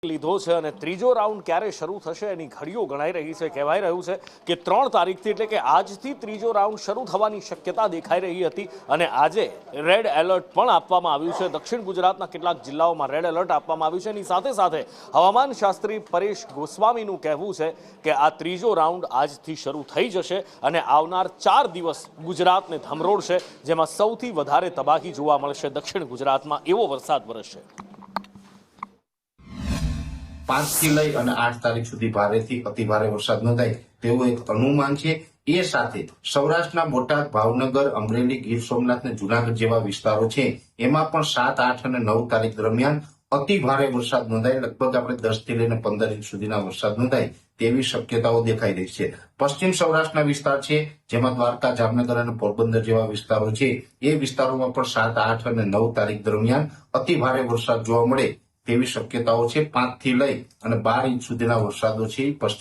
લીધો છે અને ત્રીજો રાઉન્ડ ક્યારે શરૂ થશે એની ઘડીઓ ગણાઈ રહી છે। કહેવાય રહ્યું છે કે 3 તારીખથી એટલે કે આજથી ત્રીજો રાઉન્ડ શરૂ થવાની શક્યતા દેખાઈ રહી હતી અને આજે રેડ એલર્ટ પણ આપવામાં આવ્યું છે। દક્ષિણ ગુજરાતના કેટલાક જિલ્લાઓમાં રેડ એલર્ટ આપવામાં આવ્યું છે। એની સાથે સાથે હવામાન શાસ્ત્રી પરેશ ગોસ્વામીનું કહેવું છે કે આ ત્રીજો રાઉન્ડ આજથી શરૂ થઈ જશે અને આવનાર 4 દિવસ ગુજરાતને ધમરોળશે, જેમાં સૌથી વધારે તબાહી જોવા મળશે દક્ષિણ ગુજરાતમાં એવો વરસાદ વરસશે। 5 થી લઈ અને 8 તારીખ સુધી ભારેથી અતિ ભારે વરસાદ નોંધાય તેવું એક અનુમાન છે। એ સાથે સૌરાષ્ટ્રના બોટાદ, ભાવનગર, અમરેલી, ગીર સોમનાથ અને જુનાગઢ જેવા વિસ્તારો છે એમાં પણ 7, 8 અને 9 તારીખ દરમિયાન અતિ ભારે વરસાદ નોંધાય। લગભગ આપણે 10 થી લઈને 15 ઇંચ સુધીના વરસાદ નોંધાય તેવી શક્યતાઓ દેખાઈ રહી છે। પશ્ચિમ સૌરાષ્ટ્રના વિસ્તાર છે જેમાં દ્વારકા, જામનગર અને પોરબંદર જેવા વિસ્તારો છે એ વિસ્તારોમાં પણ 7, 8 અને 9 તારીખ દરમિયાન અતિ ભારે વરસાદ જોવા મળે તેવી શક્યતાઓ છે। 5 થી લઈ અને 12 ઇંચ સુધીના વરસાદો છે પશ્ચિમ